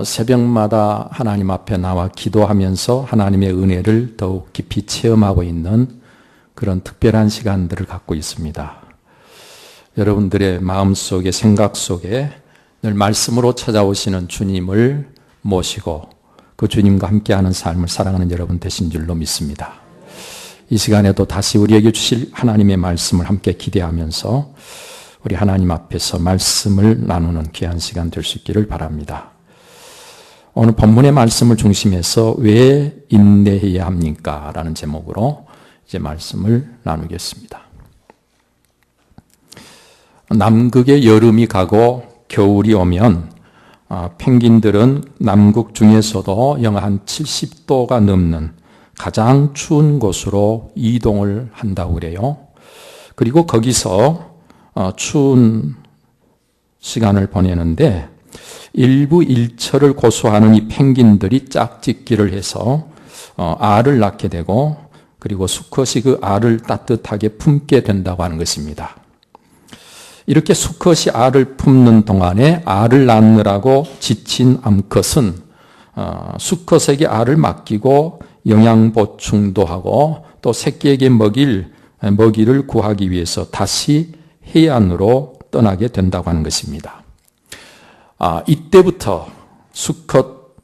새벽마다 하나님 앞에 나와 기도하면서 하나님의 은혜를 더욱 깊이 체험하고 있는 그런 특별한 시간들을 갖고 있습니다. 여러분들의 마음속에 생각 속에 늘 말씀으로 찾아오시는 주님을 모시고 그 주님과 함께하는 삶을 살아가는 여러분 되신 줄로 믿습니다. 이 시간에도 다시 우리에게 주실 하나님의 말씀을 함께 기대하면서 우리 하나님 앞에서 말씀을 나누는 귀한 시간 될 수 있기를 바랍니다. 오늘 본문의 말씀을 중심해서 왜 인내해야 합니까? 라는 제목으로 이제 말씀을 나누겠습니다. 남극의 여름이 가고 겨울이 오면 펭귄들은 남극 중에서도 영하 한 70도가 넘는 가장 추운 곳으로 이동을 한다고 그래요. 그리고 거기서 추운 시간을 보내는데 일부 일처를 고수하는 이 펭귄들이 짝짓기를 해서 알을 낳게 되고 그리고 수컷이 그 알을 따뜻하게 품게 된다고 하는 것입니다. 이렇게 수컷이 알을 품는 동안에 알을 낳느라고 지친 암컷은 수컷에게 알을 맡기고 영양 보충도 하고 또 새끼에게 먹이를 구하기 위해서 다시 해안으로 떠나게 된다고 하는 것입니다. 이때부터 수컷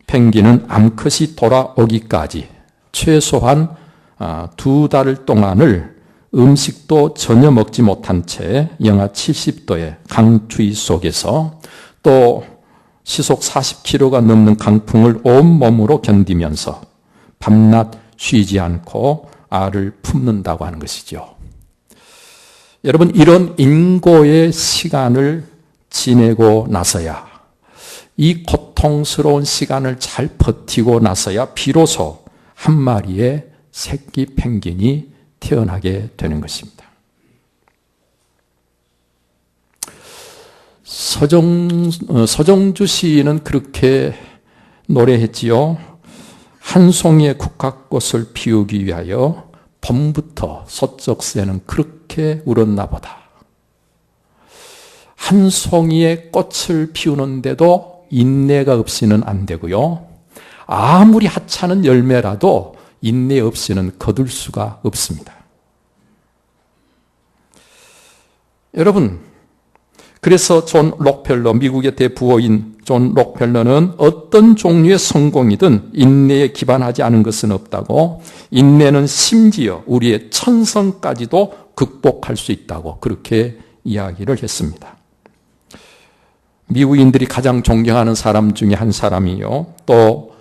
펭귄은 암컷이 돌아오기까지 최소한 2달 동안을 음식도 전혀 먹지 못한 채 영하 70도의 강추위 속에서 또 시속 40km가 넘는 강풍을 온몸으로 견디면서 밤낮 쉬지 않고 알을 품는다고 하는 것이죠. 여러분, 이런 인고의 시간을 지내고 나서야, 이 고통스러운 시간을 잘 버티고 나서야 비로소 한 마리의 새끼 펭귄이 태어나게 되는 것입니다. 서정주 시인은 그렇게 노래했지요. 한 송이의 국화꽃을 피우기 위하여 봄부터 소쩍새는 그렇게 울었나 보다. 한 송이의 꽃을 피우는데도 인내가 없이는 안 되고요. 아무리 하찮은 열매라도 인내 없이는 거둘 수가 없습니다. 여러분, 그래서 존 록펠러, 미국의 대부호인 존 록펠러는 어떤 종류의 성공이든 인내에 기반하지 않은 것은 없다고, 인내는 심지어 우리의 천성까지도 극복할 수 있다고 그렇게 이야기를 했습니다. 미국인들이 가장 존경하는 사람 중에 한 사람이요. 또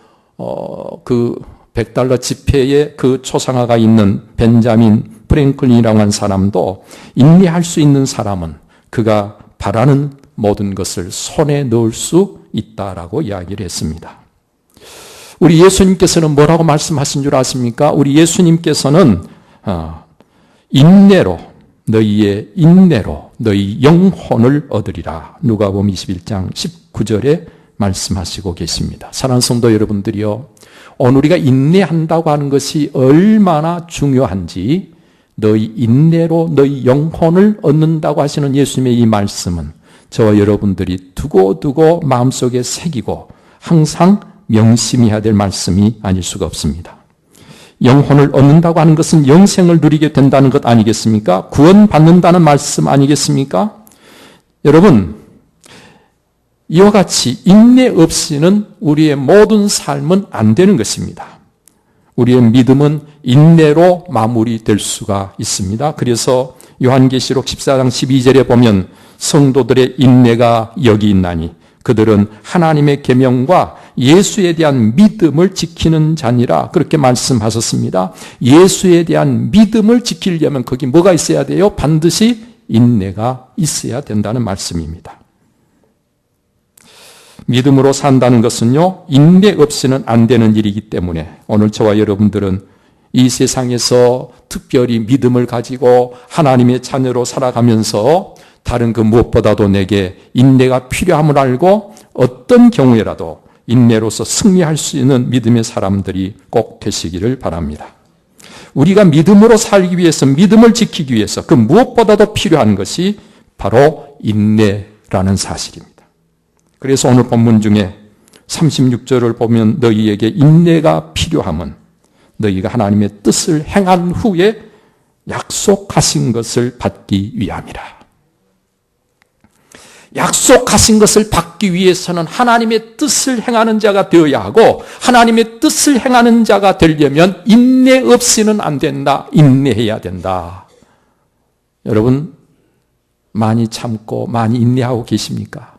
그 $100 지폐에 그 초상화가 있는 벤자민 프랭클린이라고 하는 사람도 인내할 수 있는 사람은 그가 바라는 모든 것을 손에 넣을 수 있다라고 이야기를 했습니다. 우리 예수님께서는 뭐라고 말씀하신 줄 아십니까? 우리 예수님께서는 너희의 인내로 너희 영혼을 얻으리라. 누가복음 21장 19절에 말씀하시고 계십니다. 사랑하는 성도 여러분들이요, 오늘 우리가 인내한다고 하는 것이 얼마나 중요한지, 너희 인내로 너희 영혼을 얻는다고 하시는 예수님의 이 말씀은 저와 여러분들이 두고두고 마음속에 새기고 항상 명심해야 될 말씀이 아닐 수가 없습니다. 영혼을 얻는다고 하는 것은 영생을 누리게 된다는 것 아니겠습니까? 구원받는다는 말씀 아니겠습니까? 여러분, 이와 같이 인내 없이는 우리의 모든 삶은 안 되는 것입니다. 우리의 믿음은 인내로 마무리될 수가 있습니다. 그래서 요한계시록 14장 12절에 보면 성도들의 인내가 여기 있나니 그들은 하나님의 계명과 예수에 대한 믿음을 지키는 자니라, 그렇게 말씀하셨습니다. 예수에 대한 믿음을 지키려면 거기 뭐가 있어야 돼요? 반드시 인내가 있어야 된다는 말씀입니다. 믿음으로 산다는 것은요, 인내 없이는 안 되는 일이기 때문에 오늘 저와 여러분들은 이 세상에서 특별히 믿음을 가지고 하나님의 자녀로 살아가면서 다른 그 무엇보다도 내게 인내가 필요함을 알고 어떤 경우에라도 인내로서 승리할 수 있는 믿음의 사람들이 꼭 되시기를 바랍니다. 우리가 믿음으로 살기 위해서, 믿음을 지키기 위해서 그 무엇보다도 필요한 것이 바로 인내라는 사실입니다. 그래서 오늘 본문 중에 36절을 보면 너희에게 인내가 필요함은 너희가 하나님의 뜻을 행한 후에 약속하신 것을 받기 위함이라. 약속하신 것을 받기 위해서는 하나님의 뜻을 행하는 자가 되어야 하고, 하나님의 뜻을 행하는 자가 되려면 인내 없이는 안 된다. 인내해야 된다. 여러분, 많이 참고 많이 인내하고 계십니까?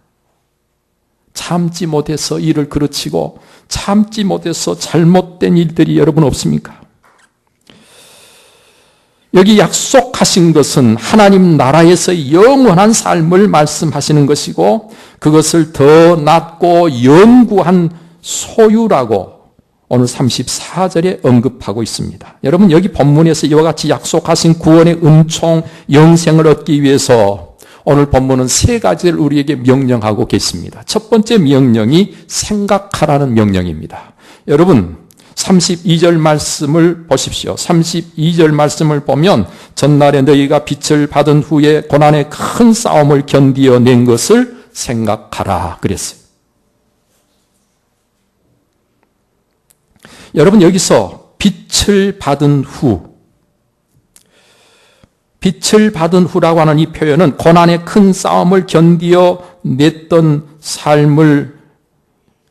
참지 못해서 일을 그르치고 참지 못해서 잘못된 일들이 여러분 없습니까? 여기 약속하신 것은 하나님 나라에서 영원한 삶을 말씀하시는 것이고, 그것을 더 낮고 영구한 소유라고 오늘 34절에 언급하고 있습니다. 여러분, 여기 본문에서 이와 같이 약속하신 구원의 은총, 영생을 얻기 위해서 오늘 본문은 세 가지를 우리에게 명령하고 계십니다. 첫 번째 명령이 생각하라는 명령입니다. 여러분, 32절 말씀을 보십시오. 32절 말씀을 보면 전날에 너희가 빛을 받은 후에 고난의 큰 싸움을 견디어낸 것을 생각하라 그랬어요. 여러분, 여기서 빛을 받은 후라고 하는 이 표현은 고난의 큰 싸움을 견디어냈던 삶을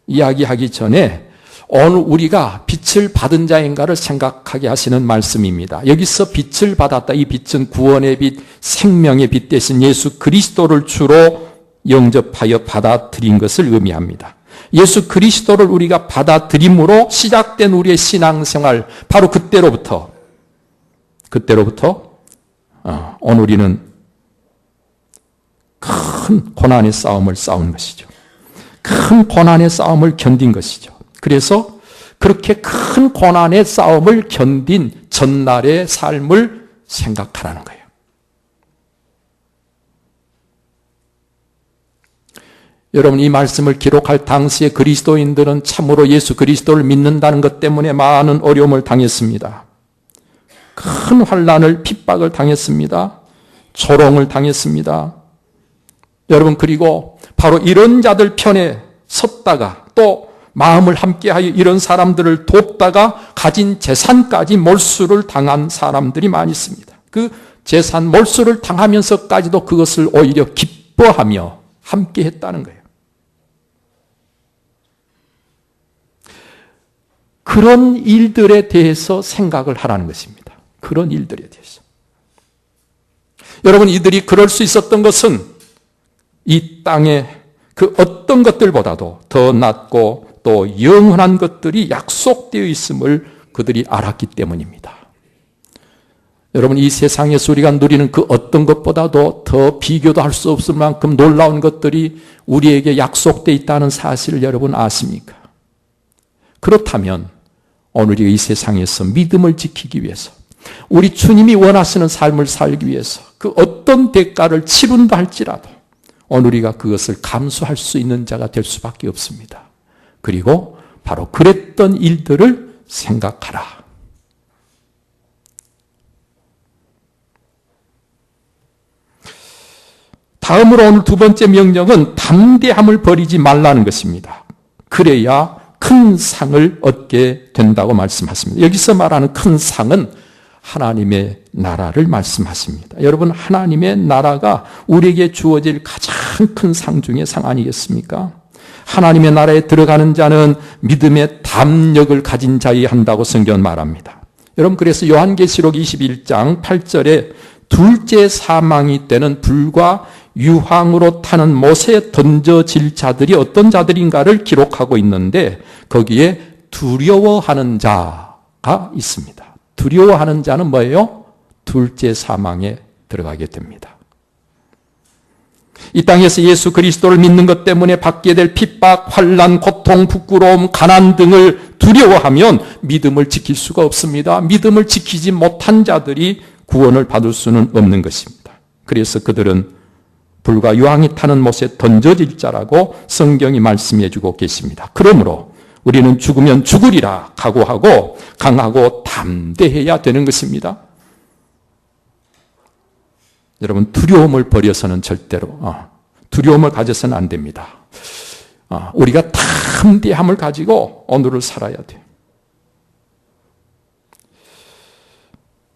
이야기하기 전에 오늘 우리가 빛을 받은 자인가를 생각하게 하시는 말씀입니다. 여기서 빛을 받았다. 이 빛은 구원의 빛, 생명의 빛 대신 예수 그리스도를 주로 영접하여 받아들인 것을 의미합니다. 예수 그리스도를 우리가 받아들임으로 시작된 우리의 신앙생활, 바로 그때로부터 오늘 우리는 큰 고난의 싸움을 싸운 것이죠. 큰 고난의 싸움을 견딘 것이죠. 그래서 그렇게 큰 고난의 싸움을 견딘 전날의 삶을 생각하라는 거예요. 여러분, 이 말씀을 기록할 당시에 그리스도인들은 참으로 예수 그리스도를 믿는다는 것 때문에 많은 어려움을 당했습니다. 큰 환난을, 핍박을 당했습니다. 조롱을 당했습니다. 여러분, 그리고 바로 이런 자들 편에 섰다가 또 마음을 함께하여 이런 사람들을 돕다가 가진 재산까지 몰수를 당한 사람들이 많이 있습니다. 그 재산 몰수를 당하면서까지도 그것을 오히려 기뻐하며 함께했다는 거예요. 그런 일들에 대해서 생각을 하라는 것입니다. 그런 일들에 대해서. 여러분, 이들이 그럴 수 있었던 것은 이 땅에 그 어떤 것들보다도 더 낫고 또 영원한 것들이 약속되어 있음을 그들이 알았기 때문입니다. 여러분, 이 세상에서 우리가 누리는 그 어떤 것보다도 더 비교도 할 수 없을 만큼 놀라운 것들이 우리에게 약속되어 있다는 사실을 여러분 아십니까? 그렇다면 오늘 우리가 이 세상에서 믿음을 지키기 위해서, 우리 주님이 원하시는 삶을 살기 위해서 그 어떤 대가를 치른다 할지라도 오늘 우리가 그것을 감수할 수 있는 자가 될 수밖에 없습니다. 그리고 바로 그랬던 일들을 생각하라. 다음으로 오늘 두 번째 명령은 담대함을 버리지 말라는 것입니다. 그래야 큰 상을 얻게 된다고 말씀하십니다. 여기서 말하는 큰 상은 하나님의 나라를 말씀하십니다. 여러분, 하나님의 나라가 우리에게 주어질 가장 큰 상 중에 상 아니겠습니까? 하나님의 나라에 들어가는 자는 믿음의 담력을 가진 자여야 한다고 성경은 말합니다. 여러분, 그래서 요한계시록 21장 8절에 둘째 사망이 때는 불과 유황으로 타는 못에 던져질 자들이 어떤 자들인가를 기록하고 있는데 거기에 두려워하는 자가 있습니다. 두려워하는 자는 뭐예요? 둘째 사망에 들어가게 됩니다. 이 땅에서 예수 그리스도를 믿는 것 때문에 받게 될 핍박, 환난, 고통, 부끄러움, 가난 등을 두려워하면 믿음을 지킬 수가 없습니다. 믿음을 지키지 못한 자들이 구원을 받을 수는 없는 것입니다. 그래서 그들은 불과 유황이 타는 못에 던져질 자라고 성경이 말씀해 주고 계십니다. 그러므로 우리는 죽으면 죽으리라 각오하고 강하고 담대해야 되는 것입니다. 여러분, 두려움을 버려서는 절대로 두려움을 가져서는 안 됩니다. 우리가 담대함을 가지고 오늘을 살아야 돼요.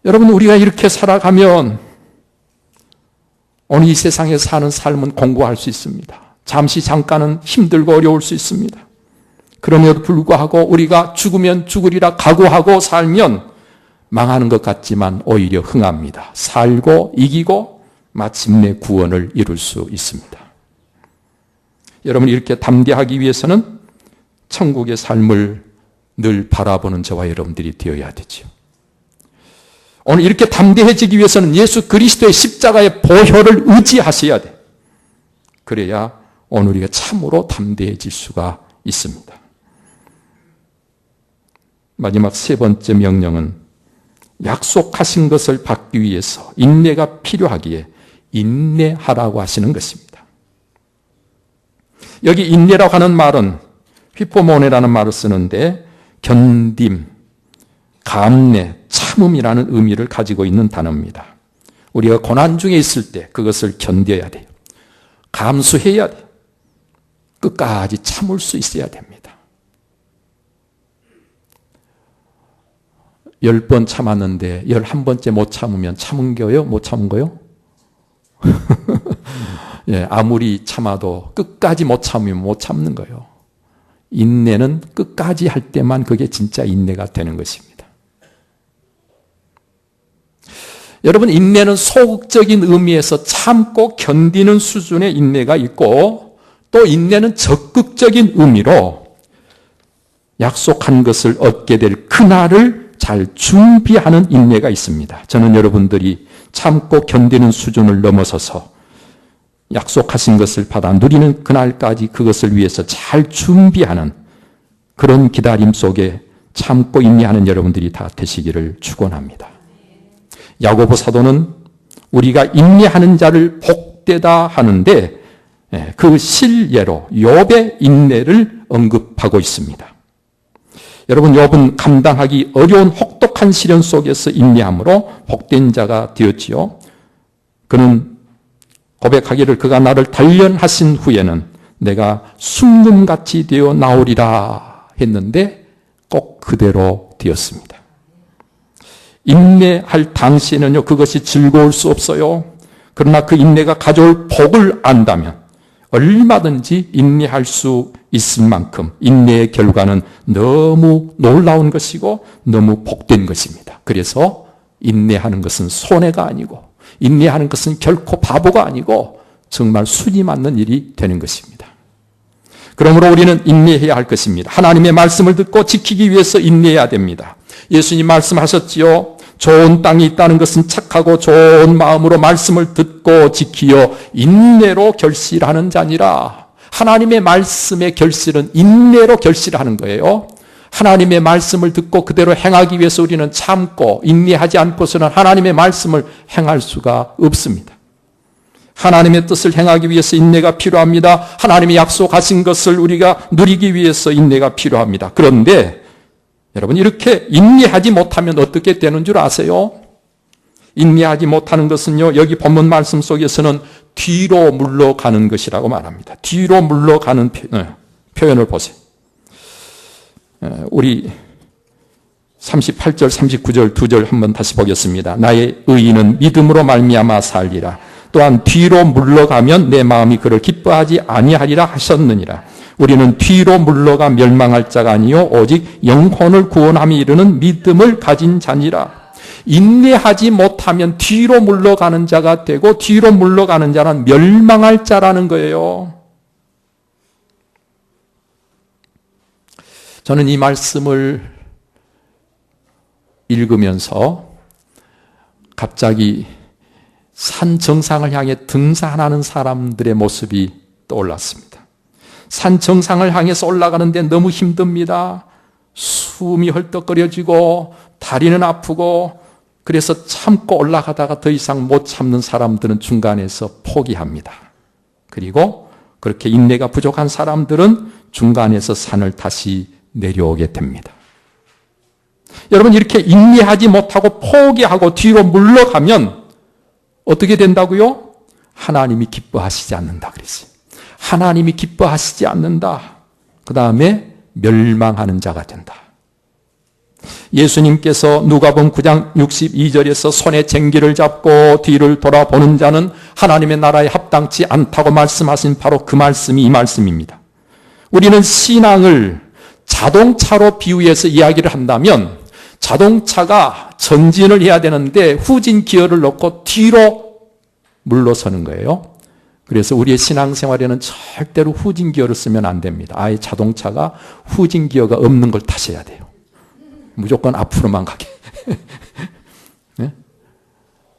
여러분, 우리가 이렇게 살아가면 오늘 이 세상에 사는 삶은 공고할 수 있습니다. 잠시 잠깐은 힘들고 어려울 수 있습니다. 그럼에도 불구하고 우리가 죽으면 죽으리라 각오하고 살면 망하는 것 같지만 오히려 흥합니다. 살고 이기고 마침내 구원을 이룰 수 있습니다. 여러분, 이렇게 담대하기 위해서는 천국의 삶을 늘 바라보는 저와 여러분들이 되어야 되죠. 오늘 이렇게 담대해지기 위해서는 예수 그리스도의 십자가의 보혈을 의지하셔야 돼. 그래야 오늘 우리가 참으로 담대해질 수가 있습니다. 마지막 세 번째 명령은 약속하신 것을 받기 위해서 인내가 필요하기에 인내하라고 하시는 것입니다. 여기 인내라고 하는 말은 휘포모네라는 말을 쓰는데 견딤, 감내, 참음이라는 의미를 가지고 있는 단어입니다. 우리가 고난 중에 있을 때 그것을 견뎌야 돼요. 감수해야 돼요. 끝까지 참을 수 있어야 됩니다. 10번 참았는데 11번째 못 참으면 참은 거요? 못 참은 거요? 예, 아무리 참아도 끝까지 못 참으면 못 참는 거예요. 인내는 끝까지 할 때만 그게 진짜 인내가 되는 것입니다. 여러분, 인내는 소극적인 의미에서 참고 견디는 수준의 인내가 있고, 또 인내는 적극적인 의미로 약속한 것을 얻게 될 그날을 잘 준비하는 인내가 있습니다. 저는 여러분들이 참고 견디는 수준을 넘어서서 약속하신 것을 받아 누리는 그날까지 그것을 위해서 잘 준비하는 그런 기다림 속에 참고 인내하는 여러분들이 다 되시기를 축원합니다. 야고보 사도는 우리가 인내하는 자를 복되다 하는데 그 실예로 욥의 인내를 언급하고 있습니다. 여러분, 욥은 감당하기 어려운 혹독한 시련 속에서 인내함으로 복된 자가 되었지요. 그는 고백하기를 그가 나를 단련하신 후에는 내가 순금같이 되어 나오리라 했는데 꼭 그대로 되었습니다. 인내할 당시에는요, 그것이 즐거울 수 없어요. 그러나 그 인내가 가져올 복을 안다면 얼마든지 인내할 수 있을 만큼 인내의 결과는 너무 놀라운 것이고 너무 복된 것입니다. 그래서 인내하는 것은 손해가 아니고 인내하는 것은 결코 바보가 아니고 정말 순이 맞는 일이 되는 것입니다. 그러므로 우리는 인내해야 할 것입니다. 하나님의 말씀을 듣고 지키기 위해서 인내해야 됩니다. 예수님 말씀하셨지요. 좋은 땅이 있다는 것은 착하고 좋은 마음으로 말씀을 듣고 지키어 인내로 결실하는 자니라. 하나님의 말씀의 결실은 인내로 결실하는 거예요. 하나님의 말씀을 듣고 그대로 행하기 위해서 우리는 참고 인내하지 않고서는 하나님의 말씀을 행할 수가 없습니다. 하나님의 뜻을 행하기 위해서 인내가 필요합니다. 하나님이 약속하신 것을 우리가 누리기 위해서 인내가 필요합니다. 그런데 여러분, 이렇게 인내하지 못하면 어떻게 되는 줄 아세요? 인내하지 못하는 것은요, 여기 본문 말씀 속에서는 뒤로 물러가는 것이라고 말합니다. 뒤로 물러가는 표현을 보세요. 우리 38절, 39절 두 절 한번 다시 보겠습니다. 나의 의인은 믿음으로 말미암아 살리라. 또한 뒤로 물러가면 내 마음이 그를 기뻐하지 아니하리라 하셨느니라. 우리는 뒤로 물러가 멸망할 자가 아니요 오직 영혼을 구원함에 이르는 믿음을 가진 자니라. 인내하지 못하면 뒤로 물러가는 자가 되고 뒤로 물러가는 자는 멸망할 자라는 거예요. 저는 이 말씀을 읽으면서 갑자기 산 정상을 향해 등산하는 사람들의 모습이 떠올랐습니다. 산 정상을 향해서 올라가는데 너무 힘듭니다. 숨이 헐떡거려지고 다리는 아프고 그래서 참고 올라가다가 더 이상 못 참는 사람들은 중간에서 포기합니다. 그리고 그렇게 인내가 부족한 사람들은 중간에서 산을 다시 내려오게 됩니다. 여러분, 이렇게 인내하지 못하고 포기하고 뒤로 물러가면 어떻게 된다고요? 하나님이 기뻐하시지 않는다 그랬어요. 하나님이 기뻐하시지 않는다. 그 다음에 멸망하는 자가 된다. 예수님께서 누가복음 9장 62절에서 손에 쟁기를 잡고 뒤를 돌아보는 자는 하나님의 나라에 합당치 않다고 말씀하신 바로 그 말씀이 이 말씀입니다. 우리는 신앙을 자동차로 비유해서 이야기를 한다면 자동차가 전진을 해야 되는데 후진 기어를 넣고 뒤로 물러서는 거예요. 그래서 우리의 신앙생활에는 절대로 후진 기어를 쓰면 안 됩니다. 아예 자동차가 후진 기어가 없는 걸 타셔야 돼요. 무조건 앞으로만 가게. 네?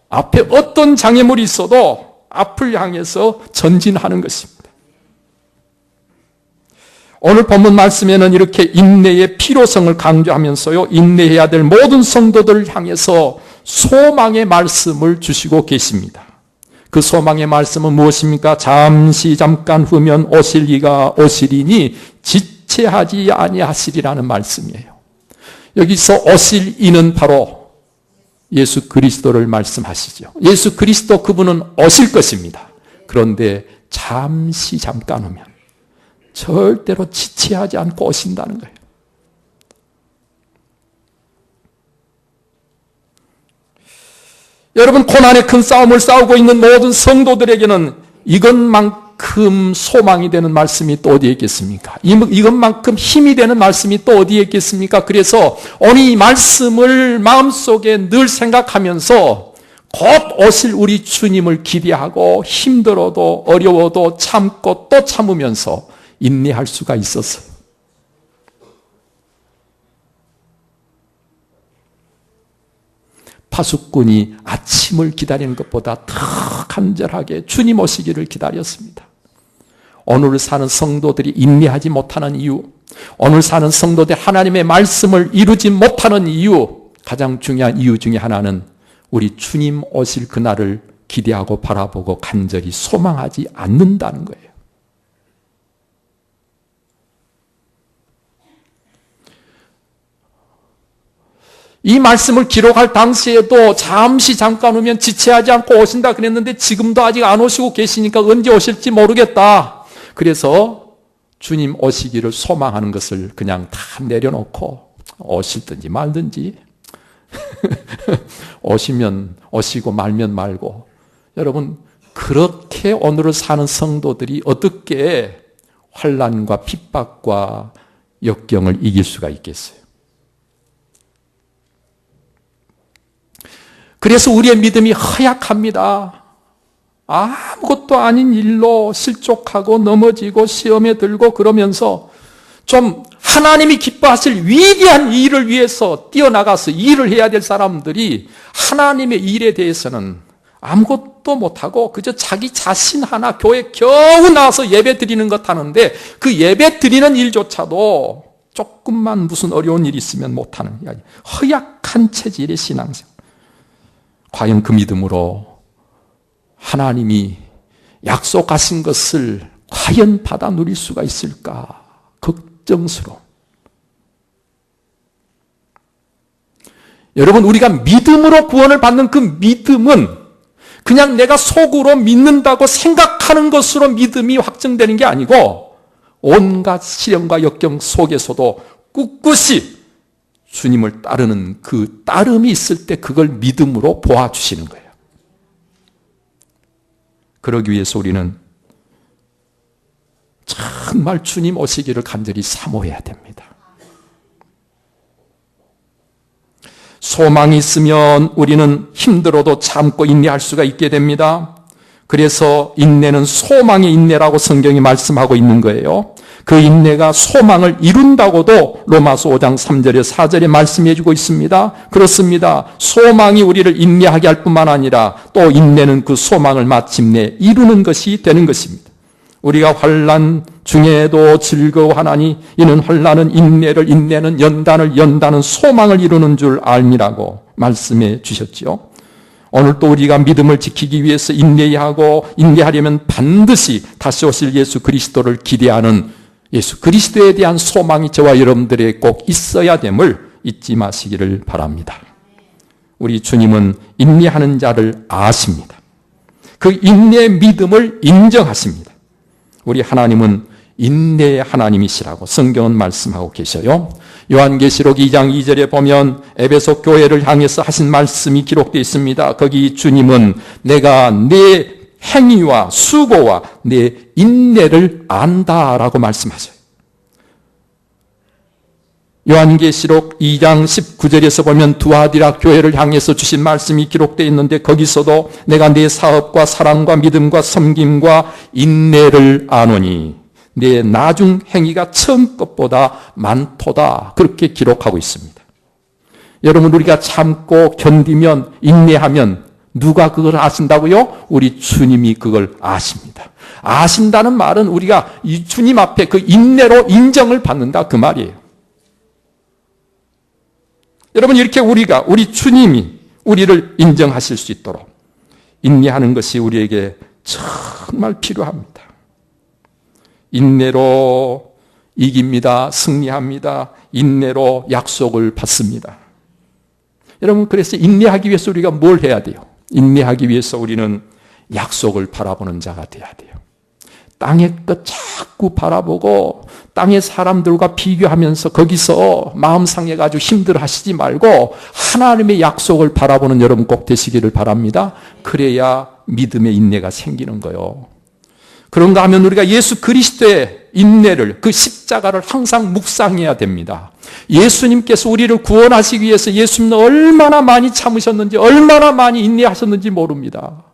앞에 어떤 장애물이 있어도 앞을 향해서 전진하는 것입니다. 오늘 본문 말씀에는 이렇게 인내의 필요성을 강조하면서요, 인내해야 될 모든 성도들을 향해서 소망의 말씀을 주시고 계십니다. 그 소망의 말씀은 무엇입니까? 잠깐 후면 오실 이가 오시리니 지체하지 아니하시리라는 말씀이에요. 여기서 오실 이는 바로 예수 그리스도를 말씀하시죠. 예수 그리스도 그분은 오실 것입니다. 그런데 잠깐 후면 절대로 지체하지 않고 오신다는 거예요. 여러분, 고난의 큰 싸움을 싸우고 있는 모든 성도들에게는 이것만큼 소망이 되는 말씀이 또 어디에 있겠습니까? 이것만큼 힘이 되는 말씀이 또 어디에 있겠습니까? 그래서 오늘 이 말씀을 마음속에 늘 생각하면서 곧 오실 우리 주님을 기대하고 힘들어도 어려워도 참고 또 참으면서 인내할 수가 있었어요. 파수꾼이 아침을 기다리는 것보다 더 간절하게 주님 오시기를 기다렸습니다. 오늘 사는 성도들이 인내하지 못하는 이유, 오늘 사는 성도들 하나님의 말씀을 이루지 못하는 이유, 가장 중요한 이유 중에 하나는 우리 주님 오실 그날을 기대하고 바라보고 간절히 소망하지 않는다는 거예요. 이 말씀을 기록할 당시에도 잠깐 후면 지체하지 않고 오신다 그랬는데 지금도 아직 안 오시고 계시니까 언제 오실지 모르겠다. 그래서 주님 오시기를 소망하는 것을 그냥 다 내려놓고 오실든지 말든지 오시면 오시고 말면 말고. 여러분, 그렇게 오늘을 사는 성도들이 어떻게 환난과 핍박과 역경을 이길 수가 있겠어요? 그래서 우리의 믿음이 허약합니다. 아무것도 아닌 일로 실족하고 넘어지고 시험에 들고 그러면서 좀 하나님이 기뻐하실 위대한 일을 위해서 뛰어나가서 일을 해야 될 사람들이 하나님의 일에 대해서는 아무것도 못하고 그저 자기 자신 하나 교회 겨우 나와서 예배 드리는 것 하는데 그 예배 드리는 일조차도 조금만 무슨 어려운 일이 있으면 못하는 허약한 체질의 신앙생활. 과연 그 믿음으로 하나님이 약속하신 것을 과연 받아 누릴 수가 있을까? 걱정스러워. 여러분, 우리가 믿음으로 구원을 받는 그 믿음은 그냥 내가 속으로 믿는다고 생각하는 것으로 믿음이 확정되는 게 아니고 온갖 시련과 역경 속에서도 꿋꿋이 주님을 따르는 그 따름이 있을 때 그걸 믿음으로 보아주시는 거예요. 그러기 위해서 우리는 정말 주님 오시기를 간절히 사모해야 됩니다. 소망이 있으면 우리는 힘들어도 참고 인내할 수가 있게 됩니다. 그래서 인내는 소망의 인내라고 성경이 말씀하고 있는 거예요. 그 인내가 소망을 이룬다고도 로마서 5장 3절에 4절에 말씀해 주고 있습니다. 그렇습니다. 소망이 우리를 인내하게 할 뿐만 아니라 또 인내는 그 소망을 마침내 이루는 것이 되는 것입니다. 우리가 환난 중에도 즐거워하나니 이는 환난은 인내를, 인내는 연단을 소망을 이루는 줄 알미라고 말씀해 주셨지요. 오늘 또 우리가 믿음을 지키기 위해서 인내해야 하고 인내하려면 반드시 다시 오실 예수 그리스도를 기대하는 예수 그리스도에 대한 소망이 저와 여러분들에게 꼭 있어야 됨을 잊지 마시기를 바랍니다. 우리 주님은 인내하는 자를 아십니다. 그 인내의 믿음을 인정하십니다. 우리 하나님은 인내의 하나님이시라고 성경은 말씀하고 계셔요. 요한계시록 2장 2절에 보면 에베소 교회를 향해서 하신 말씀이 기록되어 있습니다. 거기 주님은 내가 내 행위와 수고와 내 인내를 안다라고 말씀하셔요. 요한계시록 2장 19절에서 보면 두아디라 교회를 향해서 주신 말씀이 기록되어 있는데 거기서도 내가 네 사업과 사랑과 믿음과 섬김과 인내를 아노니 내 나중 행위가 처음 것보다 많도다. 그렇게 기록하고 있습니다. 여러분, 우리가 참고 견디면, 인내하면 누가 그걸 아신다고요? 우리 주님이 그걸 아십니다. 아신다는 말은 우리가 이 주님 앞에 그 인내로 인정을 받는다, 그 말이에요. 여러분, 이렇게 우리 주님이 우리를 인정하실 수 있도록 인내하는 것이 우리에게 정말 필요합니다. 인내로 이깁니다. 승리합니다. 인내로 약속을 받습니다. 여러분, 그래서 인내하기 위해서 우리가 뭘 해야 돼요? 인내하기 위해서 우리는 약속을 바라보는 자가 돼야 돼요. 땅의 것 자꾸 바라보고 땅의 사람들과 비교하면서 거기서 마음 상해가지고 힘들어 하시지 말고 하나님의 약속을 바라보는 여러분 꼭 되시기를 바랍니다. 그래야 믿음의 인내가 생기는 거예요. 그런가 하면 우리가 예수 그리스도의 인내를, 그 십자가를 항상 묵상해야 됩니다. 예수님께서 우리를 구원하시기 위해서 예수님은 얼마나 많이 참으셨는지, 얼마나 많이 인내하셨는지 모릅니다.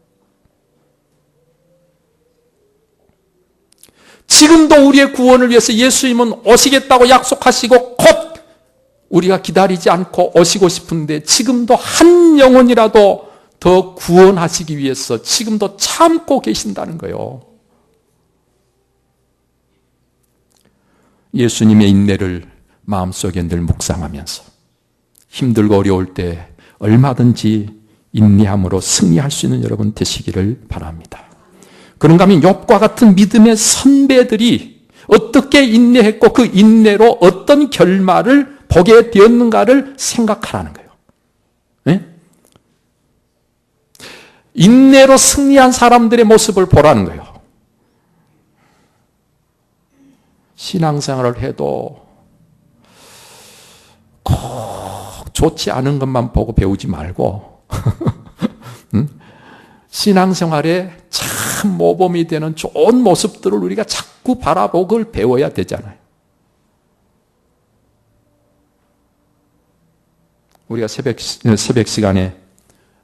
지금도 우리의 구원을 위해서 예수님은 오시겠다고 약속하시고 곧 우리가 기다리지 않고 오시고 싶은데 지금도 한 영혼이라도 더 구원하시기 위해서 지금도 참고 계신다는 거예요. 예수님의 인내를 마음속에 늘 묵상하면서 힘들고 어려울 때 얼마든지 인내함으로 승리할 수 있는 여러분 되시기를 바랍니다. 그런가 하면 욥과 같은 믿음의 선배들이 어떻게 인내했고 그 인내로 어떤 결말을 보게 되었는가를 생각하라는 거예요. 네? 인내로 승리한 사람들의 모습을 보라는 거예요. 신앙생활을 해도 꼭 좋지 않은 것만 보고 배우지 말고 신앙생활에 참 모범이 되는 좋은 모습들을 우리가 자꾸 바라보고 그걸 배워야 되잖아요. 우리가 새벽 시간에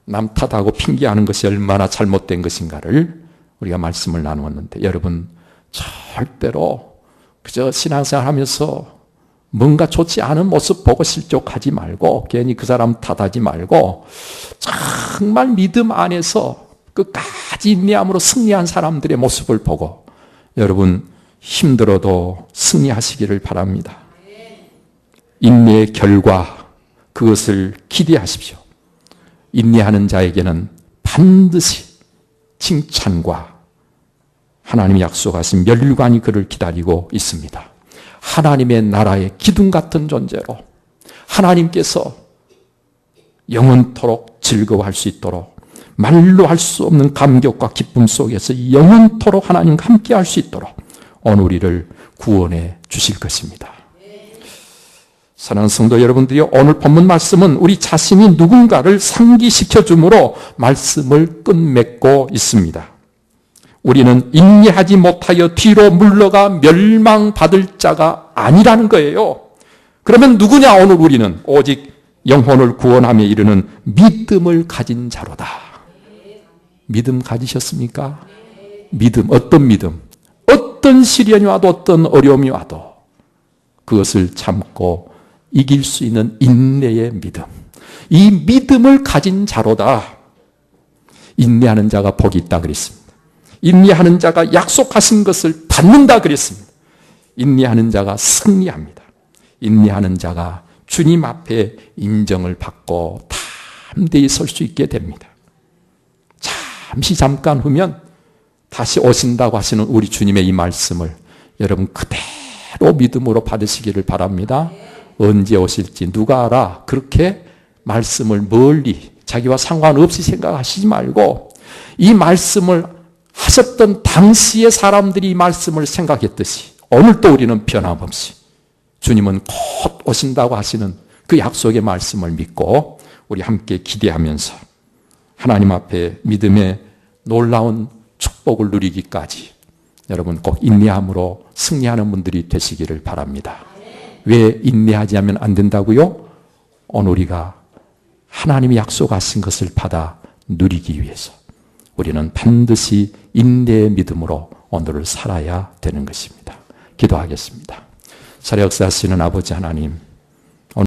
남 탓하고 핑계하는 것이 얼마나 잘못된 것인가를 우리가 말씀을 나누었는데 여러분 절대로 그저 신앙생활 하면서 뭔가 좋지 않은 모습 보고 실족하지 말고 괜히 그 사람 탓하지 말고 정말 믿음 안에서 끝까지 인내함으로 승리한 사람들의 모습을 보고 여러분 힘들어도 승리하시기를 바랍니다. 인내의 결과 그것을 기대하십시오. 인내하는 자에게는 반드시 칭찬과 하나님이 약속하신 멸관이 그를 기다리고 있습니다. 하나님의 나라의 기둥 같은 존재로 하나님께서 영원토록 즐거워할 수 있도록 말로 할 수 없는 감격과 기쁨 속에서 영원토록 하나님과 함께 할 수 있도록 오늘 우리를 구원해 주실 것입니다. 사랑하는 성도 여러분들이 오늘 본문 말씀은 우리 자신이 누군가를 상기시켜 주므로 말씀을 끝맺고 있습니다. 우리는 인내하지 못하여 뒤로 물러가 멸망받을 자가 아니라는 거예요. 그러면 누구냐 오늘 우리는 오직 영혼을 구원하며 이르는 믿음을 가진 자로다. 믿음 가지셨습니까? 믿음, 어떤 믿음? 어떤 시련이 와도 어떤 어려움이 와도 그것을 참고 이길 수 있는 인내의 믿음. 이 믿음을 가진 자로다. 인내하는 자가 복이 있다 그랬습니다. 인내하는 자가 약속하신 것을 받는다 그랬습니다. 인내하는 자가 승리합니다. 인내하는 자가 주님 앞에 인정을 받고 담대히 설 수 있게 됩니다. 잠깐 후면 다시 오신다고 하시는 우리 주님의 이 말씀을 여러분 그대로 믿음으로 받으시기를 바랍니다. 언제 오실지 누가 알아? 그렇게 말씀을 멀리 자기와 상관없이 생각하시지 말고 이 말씀을 하셨던 당시의 사람들이 이 말씀을 생각했듯이 오늘도 우리는 변함없이 주님은 곧 오신다고 하시는 그 약속의 말씀을 믿고 우리 함께 기대하면서 하나님 앞에 믿음의 놀라운 축복을 누리기까지 여러분 꼭 인내함으로 승리하는 분들이 되시기를 바랍니다. 왜 인내하지 않으면 안 된다고요? 오늘 우리가 하나님이 약속하신 것을 받아 누리기 위해서 우리는 반드시 인내의 믿음으로 오늘을 살아야 되는 것입니다. 기도하겠습니다. 살아 역사하시는 아버지 하나님,